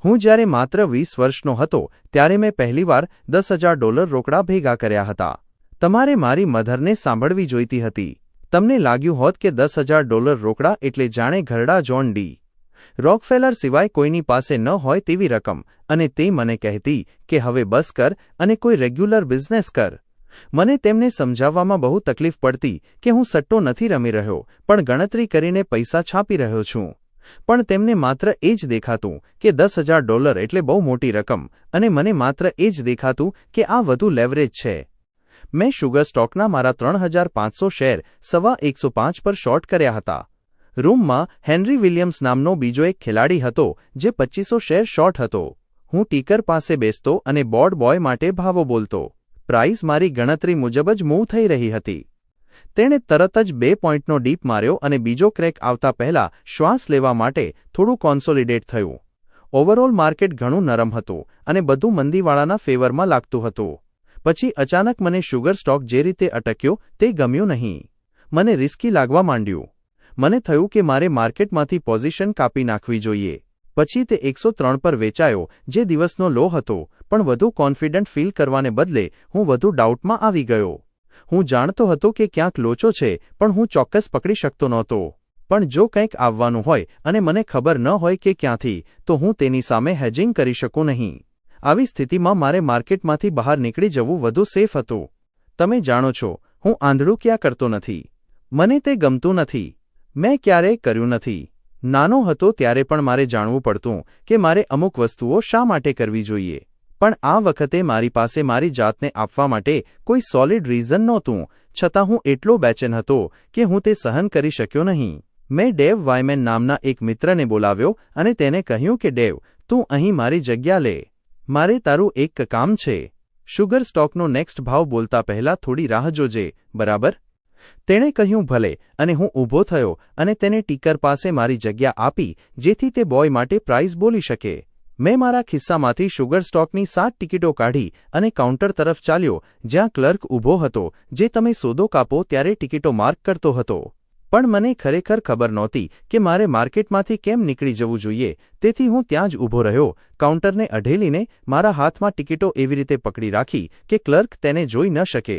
હું જ્યારે માત્ર 20 વર્ષનો હતો ત્યારે મેં પહેલીવાર $10,000 રોકડા ભેગા કર્યા હતા. તમારે મારી મધરને સાંભળવી જોઈતી હતી. તમને લાગ્યું હોત કે $10,000 રોકડા એટલે જાણે ઘરડા જોન ડી. રોકફેલર સિવાય કોઈની પાસે ન હોય તેવી રકમ, અને તે મને કહેતી કે હવે બસ કર અને કોઈ રેગ્યુલર બિઝનેસ કર. મને તેમને સમજાવવામાં બહુ તકલીફ પડતી કે હું સટ્ટો નથી રમી રહ્યો, પણ ગણતરી કરીને પૈસા છાપી રહ્યો છું. પણ તેમને માત્ર એ જ દેખાતું કે $10,000 એટલે બહુ મોટી રકમ, અને મને માત્ર એ જ દેખાતું કે આ વધુ લેવરેજ છે. મેં શુગર સ્ટોકના મારા 3500 શેર 105 પર શોર્ટ કર્યા હતા. રૂમમાં હેનરી વિલિયમ્સ નામનો બીજો એક ખેલાડી હતો જે 2500 શેર શોર્ટ હતો. હું ટીકર પાસે બેસતો અને બોર્ડ બોય માટે ભાવો બોલતો. પ્રાઇસ મારી ગણતરી મુજબ જ મૂવ થઈ રહી હતી. તેણે તરત જ 2 પોઈન્ટનો ડીપ માર્યો અને બીજો ક્રેક આવતા પહેલા શ્વાસ લેવા માટે થોડું કોન્સોલિડેટ થયું. ઓવરઓલ માર્કેટ ઘણું નરમ હતું અને બધું મંદીવાળાના ફેવરમાં લાગતું હતું. પછી અચાનક મને શુગર સ્ટોક જે રીતે અટક્યો તે ગમ્યું નહીં. મને રિસ્કી લાગવા માંડ્યું. મને થયું કે મારે માર્કેટમાંથી પોઝિશન કાપી નાખવી જોઈએ. પછી તે 103 પર વેચાયો જે દિવસનો લો હતો, પણ વધુ કોન્ફિડન્ટ ફીલ કરવાને બદલે હું વધુ ડાઉટમાં આવી ગયો. હું જાણતો હતો કે ક્યાંક લોચો છે, પણ હું ચોક્કસ પકડી શકતો નહોતો. પણ જો કંઈક આવવાનું હોય અને મને ખબર ન હોય કે ક્યાંથી, તો હું તેની સામે હેજિંગ કરી શકું નહીં. આવી સ્થિતિમાં મારે માર્કેટમાંથી બહાર નીકળી જવું વધુ સેફ હતું. તમે જાણો છો, હું આંધળું ક્યાં કરતો નથી. મને તે ગમતું નથી. મેં ક્યારેય કર્યું નથી. નાનો હતો ત્યારે પણ મારે જાણવું પડતું કે મારે અમુક વસ્તુઓ શા માટે કરવી જોઈએ. પણ આ વખતે મારી પાસે મારી જાતને આપવા માટે કોઈ સોલિડ રીઝન નહોતું, છતાં હું એટલો બેચેન હતો કે હું તે સહન કરી શક્યો નહીં. મેં ડેવ વાયમેન નામના એક મિત્રને બોલાવ્યો અને તેને કહ્યું કે ડેવ, તું અહીં મારી જગ્યા લે. મારે તારું એક કામ છે. શુગર સ્ટોકનો નેક્સ્ટ ભાવ બોલતા પહેલા થોડી રાહ જોજે, બરાબર? તેણે કહ્યું ભલે, અને હું ઊભો થયો અને તેને ટીકર પાસે મારી જગ્યા આપી જેથી તે બોય માટે પ્રાઇસ બોલી શકે. મેં મારા ખિસ્સામાંથી શુગર સ્ટોકની 7 ટિકિટો કાઢી અને કાઉન્ટર તરફ ચાલ્યો જ્યાં ક્લર્ક ઊભો હતો જે તમે સોદો કાપો ત્યારે ટિકિટો માર્ક કરતો હતો. પણ મને ખરેખર ખબર નહોતી કે મારે માર્કેટમાંથી કેમ નીકળી જવું જોઈએ, તેથી હું ત્યાં જ ઊભો રહ્યો, કાઉન્ટરને અઢેલીને મારા હાથમાં ટિકિટો એવી રીતે પકડી રાખી કે ક્લર્ક તેને જોઈ ન શકે.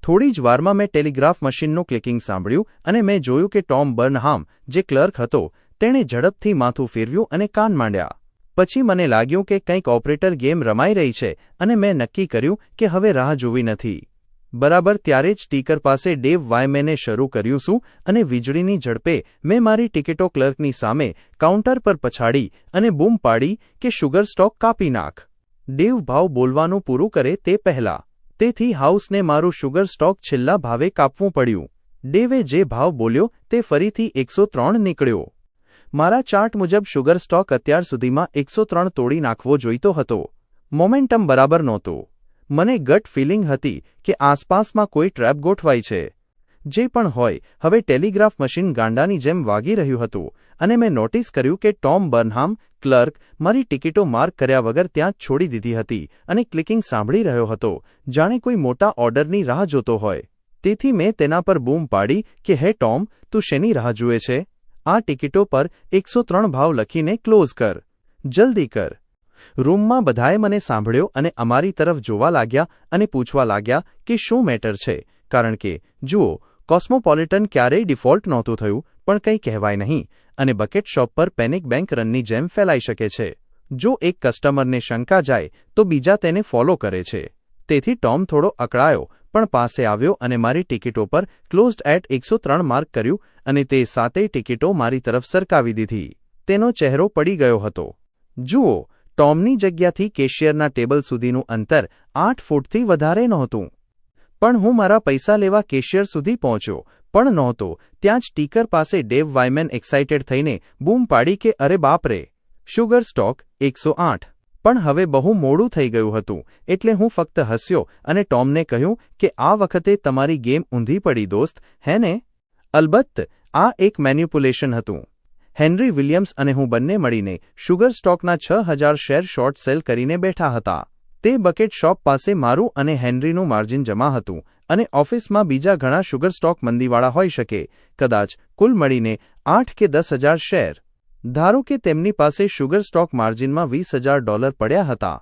થોડી જ વારમાં મેં ટેલિગ્રાફ મશીનનું ક્લિકિંગ સાંભળ્યું અને મેં જોયું કે ટોમ બર્નહામ, જે ક્લર્ક હતો, તેણે ઝડપથી માથું ફેરવ્યું અને કાન માંડ્યા. પછી મને લાગ્યું કે કંઈક ઓપરેટર ગેમ રમાઈ રહી છે અને મેં નક્કી કર્યું કે હવે રાહ જોવી નથી. બરાબર ત્યારે જ ટીકર પાસે ડેવ વાયમેને શરૂ કર્યું શું અને વીજળીની ઝડપે મેં મારી ટિકિટો ક્લર્કની સામે કાઉન્ટર પર પછાડી અને બૂમ પાડી કે શુગર સ્ટોક કાપી નાખ. ડેવ ભાવ બોલવાનું પૂરું કરે તે પહેલા તેથી હાઉસને મારું શુગર સ્ટોક છેલ્લા ભાવે કાપવું પડ્યું. ડેવે જે ભાવ બોલ્યો તે ફરીથી 103 નીકળ્યો. મારા ચાર્ટ મુજબ શુગર સ્ટોક અત્યાર સુધીમાં 103 તોડી નાખવો જોઈતો હતો. મોમેન્ટમ બરાબર નહોતો. મને ગટ ફિલિંગ હતી કે આસપાસમાં કોઈ ટ્રેપ ગોઠવાઈ છે. જે પણ હોય, હવે ટેલિગ્રાફ મશીન ગાંડાની જેમ વાગી રહ્યું હતું અને મેં નોટિસ કર્યું કે ટોમ બર્નહામ, ક્લર્ક, મારી ટિકિટો માર્ક કર્યા વગર ત્યાં જ છોડી દીધી હતી અને ક્લિકિંગ સાંભળી રહ્યો હતો, જાણે કોઈ મોટા ઓર્ડરની રાહ જોતો હોય. તેથી મેં તેના પર બૂમ પાડી કે હે ટોમ, તું શેની રાહ જુએ છે? આ ટિકિટો પર 103 ભાવ લખીને ક્લોઝ કર. જલ્દી કર. રૂમમાં બધાએ મને સાંભળ્યો અને અમારી તરફ જોવા લાગ્યા અને પૂછવા લાગ્યા કે શું મેટર છે, કારણ કે જુઓ, કોસ્મોપોલિટન ક્યારેય ડિફોલ્ટ નહોતું થયું, પણ કંઈ કહેવાય નહીં, અને બકેટ શોપ પર પેનિક બેંક રનની જેમ ફેલાઈ શકે છે. જો એક કસ્ટમરને શંકા જાય તો બીજા તેને ફોલો કરે છે. તેથી ટોમ થોડો અકળાયો, પણ પાસે આવ્યો અને મારી ટિકિટો પર ક્લોઝડ એટ 103 માર્ક કર્યું અને તે સાતેય ટિકિટો મારી તરફ સરકાવી દીધી. તેનો ચહેરો પડી ગયો હતો. જુઓ, ટોમની જગ્યાથી કેશિયરના ટેબલ સુધીનું અંતર 8 ફૂટથી વધારે નહોતું. પણ હું મારા પૈસા લેવા કેશિયર સુધી પહોંચ્યો પણ નહોતો ત્યાં જ ટીકર પાસે ડેવ વાયમેન એક્સાઇટેડ થઈને બૂમ પાડી કે અરે બાપ રે, શુગર સ્ટોક 108. પણ હવે બહુ મોડું થઈ ગયું હતું, એટલે હું ફક્ત હસ્યો અને ટોમને કહ્યું કે આ વખતે તમારી ગેમ ઊંધી પડી દોસ્ત, હે ને? અલબત્ત, આ એક મેન્યુપ્યુલેશન હતું. હેનરી વિલિયમ્સ અને હું બંને મળીને શુગર સ્ટોકના 6000 શેર શોર્ટ સેલ કરીને બેઠા હતા. તે બકેટ શોપ પાસે મારું અને હેનરીનું માર્જિન જમા હતું અને ઓફિસમાં બીજા ઘણા શુગર સ્ટોક મંદીવાળા હોઈ શકે, કદાચ કુલ મળીને 8 કે 10,000 શેર. ધારો કે તેમની પાસે શુગર સ્ટોક માર્જિનમાં $20,000 પડ્યા હતા.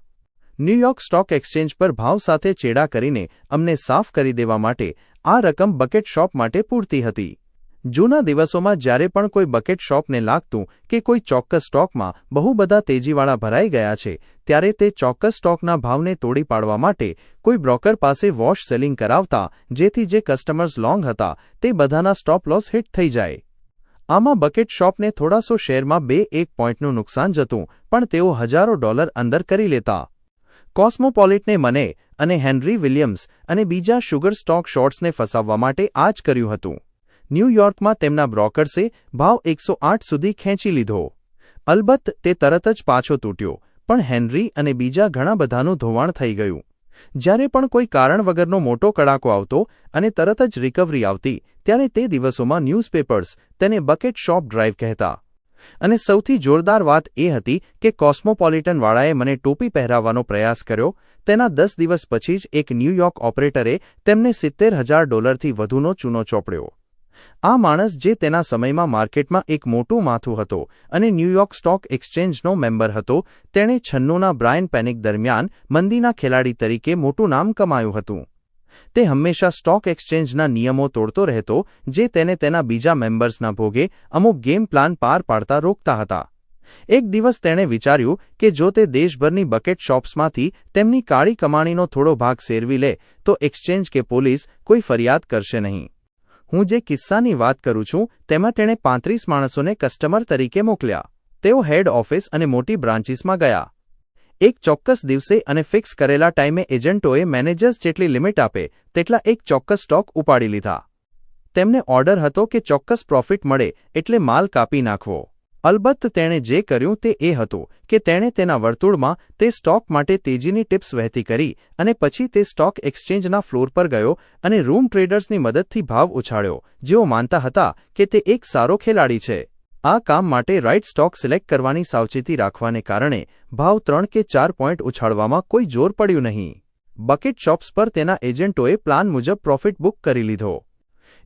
ન્યૂયોર્ક સ્ટોક એક્સચેન્જ પર ભાવ સાથે ચેડા કરીને અમને સાફ કરી દેવા માટે આ રકમ બકેટ શોપ માટે પૂરતી હતી. જૂના દિવસોમાં જ્યારે પણ કોઈ બકેટ શોપને લાગતું કે કોઈ ચોક્કસ સ્ટોકમાં બહુ બધા તેજીવાળા ભરાઈ ગયા છે, ત્યારે તે ચોક્કસ સ્ટોકના ભાવને તોડી પાડવા માટે કોઈ બ્રોકર પાસે વોશ સેલિંગ કરાવતા, જેથી જે કસ્ટમર્સ લોંગ હતા તે બધાના સ્ટોપ લોસ હિટ થઈ જાય. આમાં બકેટ શોપને થોડાસો શેરમાં 2-1 પોઈન્ટનું નુકસાન જતું, પણ તેઓ હજારો ડોલર અંદર કરી લેતા. કોસ્મોપોલિટને મને અને હેનરી વિલિયમ્સ અને બીજા શુગર સ્ટોક શોર્ટ્સને ફસાવવા માટે આ જ કર્યું હતું. ન્યૂયોર્કમાં તેમના બ્રોકર્સે ભાવ 108 સુધી ખેંચી લીધો. અલબત્ત તે તરત જ પાછો તૂટ્યો, પણ હેનરી અને બીજા ઘણા બધાનું ધોવાણ થઈ ગયું. જ્યારે પણ કોઈ કારણ વગરનો મોટો કડાકો આવતો અને તરત જ રિકવરી આવતી, ત્યારે તે દિવસોમાં ન્યૂઝપેપર્સ તેને બકેટ શોપ ડ્રાઈવ કહેતા. અને સૌથી જોરદાર વાત એ હતી કે કોસ્મોપોલિટનવાળાએ મને ટોપી પહેરાવવાનો પ્રયાસ કર્યો. તેના 10 દિવસ પછી જ એક ન્યૂયોર્ક ઓપરેટરે તેમને $70,000થી વધુનો ચૂનો ચોપડ્યો. આ માણસ જે તેના સમયમાં માર્કેટમાં એક મોટું માથું હતો અને ન્યૂયોર્ક સ્ટોક એક્સચેન્જનો મેમ્બર હતો, તેણે 96ના બ્રાયન પેનિક દરમિયાન મંદીના ખેલાડી તરીકે મોટું નામ કમાયું હતું. તે હંમેશા સ્ટોક એક્સચેન્જના નિયમો તોડતો રહેતો, જે તેને તેના બીજા મેમ્બર્સના ભોગે અમુક ગેમ પ્લાન પાર પાડતા રોકતા હતા. એક દિવસ તેણે વિચાર્યું કે જો તે દેશભરની બકેટ શોપ્સમાંથી તેમની કાળી કમાણીનો થોડો ભાગ સેરવી લે તો એક્સચેન્જ કે પોલીસ કોઈ ફરિયાદ કરશે નહીં. હું જે કિસ્સાની વાત કરું છું તેમાં તેણે 35 માણસોને કસ્ટમર તરીકે મોકલ્યા. તેઓ હેડ ઓફિસ અને મોટી બ્રાન્ચીસમાં ગયા. એક ચોક્કસ દિવસે અને ફિક્સ કરેલા ટાઈમે એજન્ટોએ મેનેજર્સ જેટલી લિમિટ આપે તેટલા એક ચોક્કસ સ્ટોક ઉપાડી લીધા. તેમને ઓર્ડર હતો કે ચોક્કસ પ્રોફિટ મળે એટલે માલ કાપી નાખવો. અલબત્ત તેણે જે કર્યું તે એ હતું કે તેણે તેના વર્તુળમાં તે સ્ટોક માટે તેજીની ટિપ્સ વહેતી કરી અને પછી તે સ્ટોક એક્સચેન્જના ફ્લોર પર ગયો અને રૂમ ટ્રેડર્સની મદદથી ભાવ ઉછાળ્યો, જેઓ માનતા હતા કે તે એક સારો ખેલાડી છે. આ કામ માટે રાઇટ સ્ટોક સિલેક્ટ કરવાની સાવચેતી રાખવાને કારણે ભાવ 3 કે 4 પોઈન્ટ ઉછાળવામાં કોઈ જોર પડ્યું નહીં. બકેટ શોપ્સ પર તેના એજન્ટોએ પ્લાન મુજબ પ્રોફિટ બુક કરી લીધો.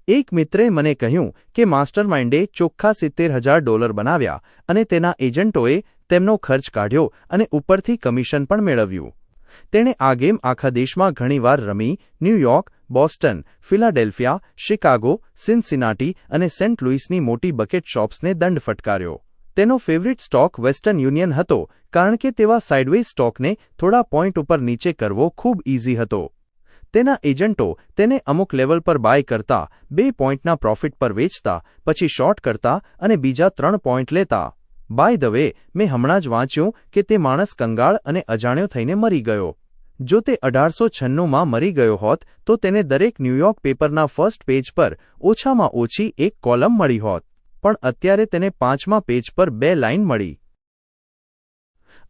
એક મિત્રે મને કહ્યું કે માસ્ટરમાઇન્ડે ચોખ્ખા $70,000 બનાવ્યા અને તેના એજન્ટોએ તેમનો ખર્ચ કાઢ્યો અને ઉપરથી કમિશન પણ મેળવ્યું. તેણે આ ગેમ આખા દેશમાં ઘણીવાર રમી. ન્યૂયોર્ક, બોસ્ટન, ફિલાડેલ્ફિયા, શિકાગો, સિન્સિનાટી અને સેન્ટ લુઇસની મોટી બકેટ શોપ્સને દંડ ફટકાર્યો. તેનો ફેવરિટ સ્ટોક વેસ્ટર્ન યુનિયન હતો, કારણ કે તેવા સાઇડવેઝ સ્ટોકને થોડા પોઈન્ટ ઉપર નીચે કરવો ખૂબ ઇઝી હતો. તેના એજન્ટો તેને અમુક લેવલ પર બાય કરતા, 2 પોઈન્ટના પ્રોફિટ પર વેચતા, પછી શોર્ટ કરતા અને બીજા 3 પોઈન્ટ લેતા. બાય ધ વે, મેં હમણાં જ વાંચ્યું કે તે માણસ કંગાળ અને અજાણ્યો થઈને મરી ગયો. જો તે 1896માં મરી ગયો હોત તો તેને દરેક ન્યૂયોર્ક પેપરના ફર્સ્ટ પેજ પર ઓછામાં ઓછી એક કોલમ મળી હોત, પણ અત્યારે તેને 5મા પેજ પર 2 લાઇન મળી.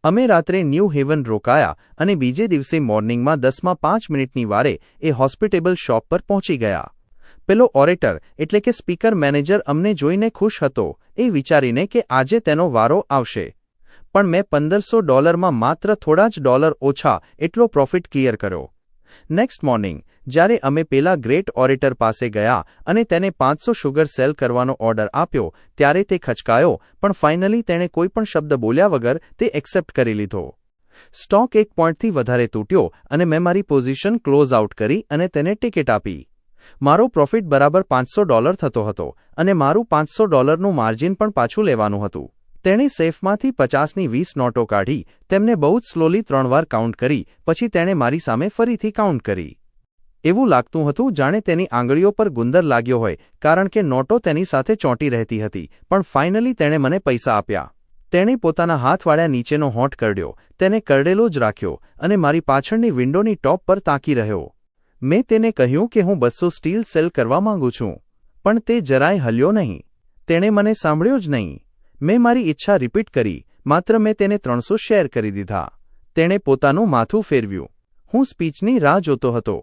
અમે રાત્રે ન્યૂ હેવન રોકાયા અને બીજે દિવસે મોર્નિંગમાં 10:05 વારે એ હોસ્પિટેબલ શોપ પર પહોંચી ગયા. પેલો ઓરેટર એટલે કે સ્પીકર મેનેજર અમને જોઈને ખુશ હતો એ વિચારીને કે આજે તેનો વારો આવશે, પણ મેં $1500માં માત્ર થોડા જ ડોલર ઓછા એટલો પ્રોફિટ ક્લિયર કર્યો. નેક્સ્ટ મોર્નિંગ જ્યારે અમે પેલા ગ્રેટ ઓરેટર પાસે ગયા અને તેને 500 શુગર સેલ કરવાનો ઓર્ડર આપ્યો ત્યારે તે ખચકાયો, પણ ફાઇનલી તેણે કોઈ પણ શબ્દ બોલ્યા વગર તે એક્સેપ્ટ કરી લીધો. સ્ટોક 1 પોઈન્ટથી વધારે તૂટ્યો અને મેં મારી પોઝિશન ક્લોઝ આઉટ કરી અને તેને ટિકિટ આપી. મારો પ્રોફિટ બરાબર $500 થતો હતો અને મારું $500નું માર્જિન પણ પાછું લેવાનું હતું. તેણે સેફમાંથી 50ની 20 નોટો કાઢી, તેમને બહુ જ સ્લોલી 3 વાર કાઉન્ટ કરી, પછી તેણે મારી સામે ફરીથી કાઉન્ટ કરી. એવું લાગતું હતું જાણે તેની આંગળીઓ પર ગુંદર લાગ્યો હોય, કારણ કે નોટો તેની સાથે ચોંટી રહેતી હતી, પણ ફાઇનલી તેણે મને પૈસા આપ્યા. તેણે પોતાના હાથવાળા નીચેનો હોઠ કરડ્યો, તેને કરડેલો જ રાખ્યો અને મારી પાછળની વિન્ડોની ટોપ પર તાકી રહ્યો. મેં તેને કહ્યું કે હું 200 સ્ટીલ સેલ કરવા માંગુ છું, પણ તે જરાય હલ્યો નહીં. તેણે મને સાંભળ્યો જ નહીં. મેં મારી ઈચ્છા રિપીટ કરી, માત્ર મેં તેને 300 શેર કરી દીધા. તેણે પોતાનું માથું ફેરવ્યું. હું સ્પીચની રાહ જોતો હતો,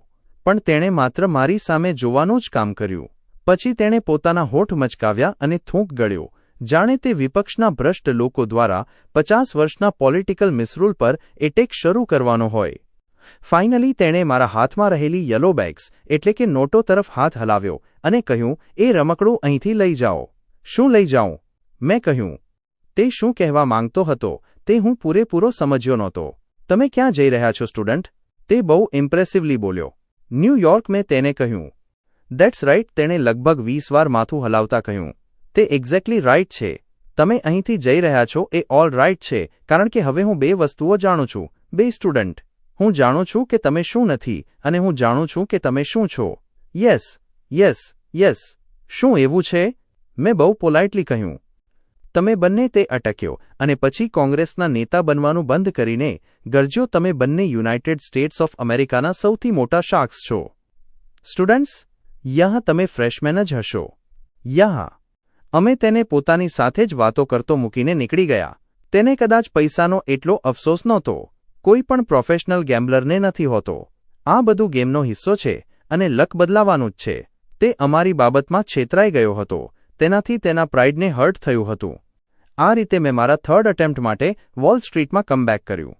પણ તેણે માત્ર મારી સામે જોવાનું જ કામ કર્યું. પછી તેણે પોતાના હોઠ મચકાવ્યા અને થૂંક ગળ્યો, જાણે તે વિપક્ષના ભ્રષ્ટ લોકો દ્વારા 50 વર્ષના પોલિટિકલ મિસરૂલ પર એટેક શરૂ કરવાનો હોય. ફાઇનલી તેણે મારા હાથમાં રહેલી યલો બેગ્સ એટલે કે નોટો તરફ હાથ હલાવ્યો અને કહ્યું, એ રમકડું અહીંથી લઈ જાઓ. શું લઈ જાઉં? મેં કહ્યું. તે શું કહેવા માંગતો હતો તે હું પૂરેપૂરો સમજ્યો નહોતો. તમે ક્યાં જઈ રહ્યા છો સ્ટુડન્ટ? તે બહુ ઇમ્પ્રેસિવલી બોલ્યો. ન્યૂયોર્ક, મેં તેને કહ્યું. ધેટ્સ રાઇટ, તેણે લગભગ 20 વાર માથું હલાવતા કહ્યું. તે એક્ઝેક્ટલી રાઇટ છે. તમે અહીંથી જઈ રહ્યા છો એ ઓલ રાઇટ છે, કારણ કે હવે હું 2 વસ્તુઓ જાણું છું. 2 સ્ટુડન્ટ. હું જાણું છું કે તમે શું નથી અને હું જાણું છું કે તમે શું છો. Yes yes yes. શું એવું છે? મેં બહુ પોલાઇટલી કહ્યું. તમે બંને, તે અટક્યો અને પછી કોંગ્રેસના નેતા બનવાનું બંધ કરીને ગરજ્યો. તમે બંને યુનાઇટેડ સ્ટેટ્સ ઓફ અમેરિકાના સૌથી મોટા શાર્ક્સ છો. સ્ટુડન્ટ્સ, યહાં તમે ફ્રેશમેન જ હશો. યહાં. અમે તેને પોતાની સાથે જ વાતો કરતો મૂકીને નીકળી ગયા. તેને કદાચ પૈસાનો એટલો અફસોસ નહોતો. કોઈ પણ પ્રોફેશનલ ગેમ્બલરને નથી હોતો. આ બધું ગેમનો હિસ્સો છે અને લક બદલાવાનું જ છે. તે અમારી બાબતમાં છેતરાઈ ગયો હતો. તેનાથી તેના પ્રાઇડને હર્ટ થયું હતું. આ રીતે મેં મારા 3rd અટેમ્પ્ટ માટે વોલ સ્ટ્રીટમાં કમબેક કર્યું.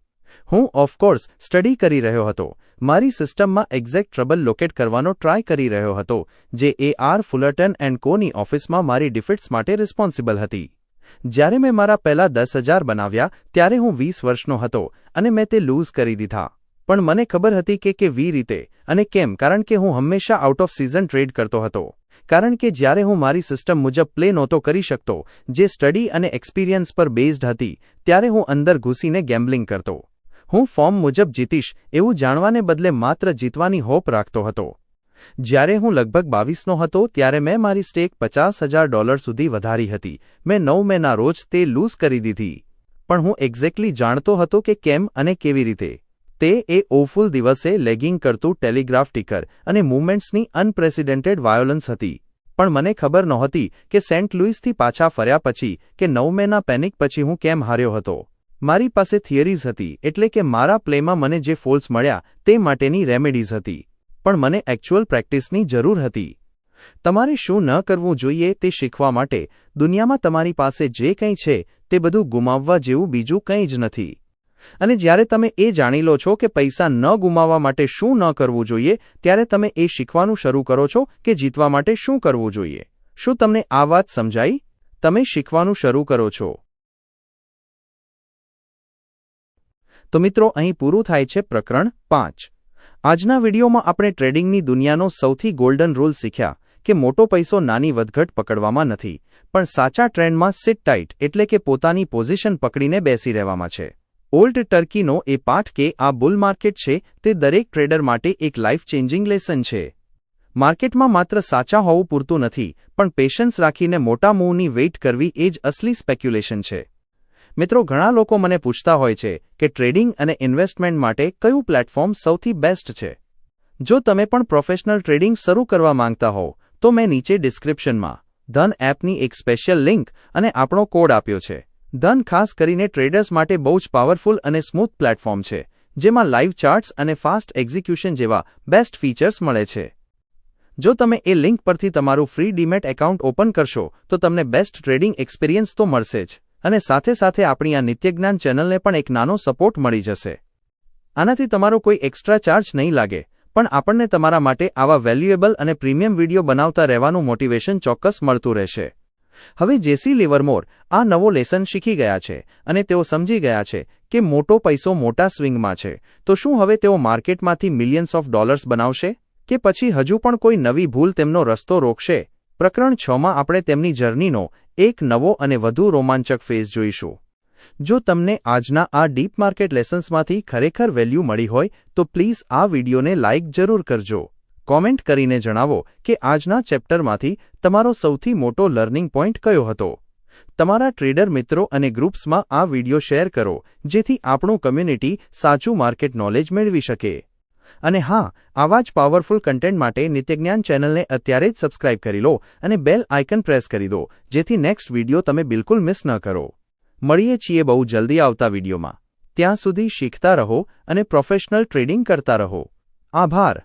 હું ઓફકોર્સ સ્ટડી કરી રહ્યો હતો. મારી સિસ્ટમમાં એક્ઝેક્ટ ટ્રબલ લોકેટ કરવાનો ટ્રાય કરી રહ્યો હતો, જે AR ફુલર્ટન એન્ડ કોની ઓફિસમાં મારી ડિફિટ્સ માટે રિસ્પોન્સિબલ હતી. જ્યારે મેં મારા પહેલા 10,000 બનાવ્યા ત્યારે હું 20 વર્ષનો હતો અને મેં તે લૂઝ કરી દીધા. પણ મને ખબર હતી કે કેવી રીતે અને કેમ, કારણ કે હું હંમેશા આઉટ ઓફ સિઝન ટ્રેડ કરતો હતો. કારણ કે જ્યારે હું મારી સિસ્ટમ મુજબ પ્લે નહોતો કરી શકતો, જે સ્ટડી અને એક્સપિરિયન્સ પર બેઝડ હતી, ત્યારે હું અંદર ઘૂસીને ગેમ્બલિંગ કરતો. હું ફોર્મ મુજબ જીતીશ એવું જાણવાને બદલે માત્ર જીતવાની હોપ રાખતો હતો. જ્યારે હું લગભગ 22નો હતો ત્યારે મેં મારી સ્ટેક $50,000 સુધી વધારી હતી. મેં 9 મેના રોજ તે લૂઝ કરી દીધી. પણ હું એક્ઝેક્ટલી જાણતો હતો કે કેમ અને કેવી રીતે. તે એ ઓફુલ દિવસે લેગિંગ કરતું ટેલિગ્રાફ ટિકર અને મૂવમેન્ટ્સની અનપ્રેસિડેન્ટેડ વાયોલન્સ હતી. પણ મને ખબર નહોતી કે સેન્ટ લુઇસથી પાછા ફર્યા પછી કે 9 મેના પેનિક પછી હું કેમ હાર્યો હતો. મારી પાસે થિયરીઝ હતી, એટલે કે મારા પ્લેમાં મને જે ફોલ્સ મળ્યા તે માટેની રેમેડીઝ હતી, પણ મને એક્ચ્યુઅલ પ્રેક્ટિસની જરૂર હતી. તમારે શું ન કરવું જોઈએ તે શીખવા માટે દુનિયામાં તમારી પાસે જે કંઈ છે તે બધું ગુમાવવા જેવું બીજું કંઈ જ નથી. અને જ્યારે તમે એ જાણી લો છો કે પૈસા ન ગુમાવવા માટે શું ન કરવું જોઈએ, ત્યારે તમે એ શીખવાનું શરૂ કરો છો કે જીતવા માટે શું કરવું જોઈએ. શું તમને આ વાત સમજાઈ? તમે શીખવાનું શરૂ કરો છો. તો મિત્રો, અહીં પૂરું થાય છે પ્રકરણ 5. આજના વિડીયોમાં આપણે ટ્રેડિંગની દુનિયાનો સૌથી ગોલ્ડન રૂલ શીખ્યા કે મોટો પૈસો નાની વધઘટ પકડવામાં નથી, પણ સાચા ટ્રેન્ડમાં સિટ ટાઇટ એટલે કે પોતાની પોઝિશન પકડીને બેસી રહેવામાં છે. ઓલ્ડ ટર્કીનો એ પાઠ કે આ બુલ માર્કેટ છે તે દરેક ટ્રેડર માટે એક લાઈફ ચેન્જિંગ લેસન છે. માર્કેટમાં માત્ર સાચા હોવું પૂરતું નથી, પણ પેશન્સ રાખીને મોટા મૂવની વેઇટ કરવી એ જ અસલી સ્પેક્યુલેશન છે. મિત્રો, ઘણા લોકો મને પૂછતા હોય છે કે ટ્રેડિંગ અને ઇન્વેસ્ટમેન્ટ માટે કયું પ્લેટફોર્મ સૌથી બેસ્ટ છે. જો તમે પણ પ્રોફેશનલ ટ્રેડિંગ શરૂ કરવા માંગતા હો તો મેં નીચે ડિસ્ક્રિપ્શનમાં ધન એપની એક સ્પેશિયલ લિંક અને આપણો કોડ આપ્યો છે. ધન ખાસ કરીને ટ્રેડર્સ માટે બહુ જ પાવરફુલ અને સ્મૂથ પ્લેટફોર્મ છે, જેમાં લાઇવ ચાર્ટ્સ અને ફાસ્ટ એક્ઝિક્યુશન જેવા બેસ્ટ ફીચર્સ મળે છે. જો તમે એ લિંક પરથી તમારું ફ્રી ડીમેટ એકાઉન્ટ ઓપન કરશો તો તમને બેસ્ટ ટ્રેડિંગ એક્સપિરિયન્સ તો મળશે જ, અને સાથે સાથે આપણી આ નિત્યજ્ઞાન ચેનલને પણ એક નાનો સપોર્ટ મળી જશે. આનાથી તમારો કોઈ એક્સ્ટ્રા ચાર્જ નહીં લાગે, પણ આપણને તમારા માટે આવા વેલ્યુએબલ અને પ્રીમિયમ વિડીયો બનાવતા રહેવાનું મોટિવેશન ચોક્કસ મળતું રહેશે. હવે જેસી લિવરમોર આ નવો લેસન શીખી ગયા છે અને તેઓ સમજી ગયા છે કે મોટો પૈસો મોટા સ્વિંગમાં છે. તો શું હવે તેઓ માર્કેટમાંથી મિલિયન્સ ઓફ ડોલર્સ બનાવશે કે પછી હજુ પણ કોઈ નવી ભૂલ તેમનો રસ્તો રોકશે? પ્રકરણ 6માં આપણે તેમની જર્નીનો એક નવો અને વધુ રોમાંચક ફેઝ જોઈશું. જો તમને આજના આ ડીપ માર્કેટ લેસન્સમાંથી ખરેખર વેલ્યુ મળી હોય તો પ્લીઝ આ વિડીયોને લાઇક જરૂર કરજો. કોમેન્ટ કરીને જણાવો કે આજના ચેપ્ટરમાંથી તમારો સૌથી મોટો લર્નિંગ પોઈન્ટ કયો હતો. તમારા ટ્રેડર મિત્રો અને ગ્રુપ્સમાં આ વિડીયો શેર કરો, જેથી આપણું કમ્યુનિટી સાચું માર્કેટ નોલેજ મેળવી શકે. અને હા, આવા જ પાવરફુલ કન્ટેન્ટ માટે નિત્યજ્ઞાન ચેનલને અત્યારે જ સબસ્ક્રાઇબ કરી લો અને બેલ આઇકન પ્રેસ કરી દો, જેથી નેક્સ્ટ વિડીયો તમે બિલકુલ મિસ ન કરો. મળીએ છીએ બહુ જલ્દી આવતા વિડીયોમાં. ત્યાં સુધી શીખતા રહો અને પ્રોફેશનલ ટ્રેડિંગ કરતા રહો. આભાર.